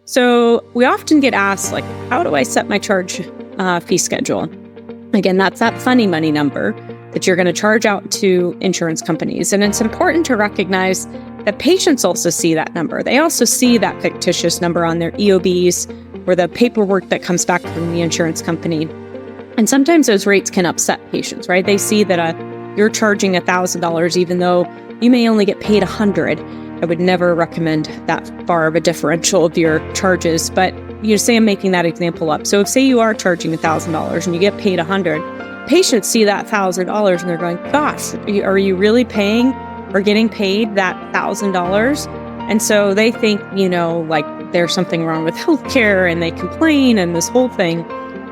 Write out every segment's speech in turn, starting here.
So we often get asked, like, how do I set my charge fee schedule? Again, that's that funny money number that you're going to charge out to insurance companies. And it's important to recognize that patients also see that number. They also see that fictitious number on their EOBs or the paperwork that comes back from the insurance company. And sometimes those rates can upset patients, right? They see that you're charging $1,000 even though you may only get paid $100. I would never recommend that far of a differential of your charges, but say I'm making that example up. So if say you are charging $1,000 and you get paid $100, patients see that $1,000 and they're going, gosh, are you really paying or getting paid that $1,000? And so they think, like there's something wrong with healthcare and they complain and this whole thing.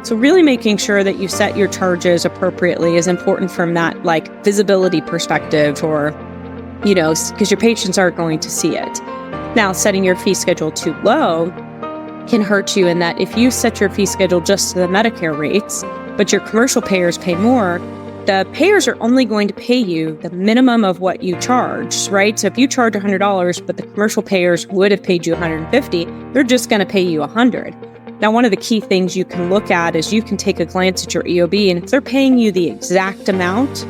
So really making sure that you set your charges appropriately is important from that like visibility perspective or, because your patients aren't going to see it. Now, setting your fee schedule too low can hurt you in that if you set your fee schedule just to the Medicare rates, but your commercial payers pay more, the payers are only going to pay you the minimum of what you charge, right? So if you charge $100, but the commercial payers would have paid you $150, they're just going to pay you $100. Now, one of the key things you can look at is you can take a glance at your EOB, and if they're paying you the exact amount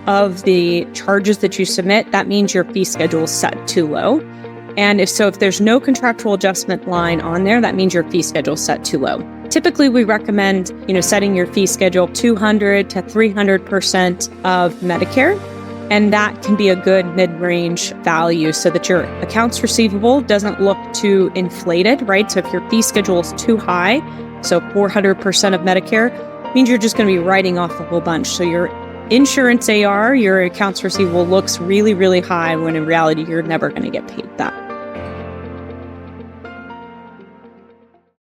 of the charges that you submit, that means your fee schedule is set too low. And if there's no contractual adjustment line on there, that means your fee schedule is set too low. Typically, we recommend, setting your fee schedule 200 to 300% of Medicare. And that can be a good mid-range value so that your accounts receivable doesn't look too inflated, right? So if your fee schedule is too high, so 400% of Medicare, means you're just going to be writing off a whole bunch. So your insurance AR, your accounts receivable looks really, really high when in reality, you're never going to get paid that.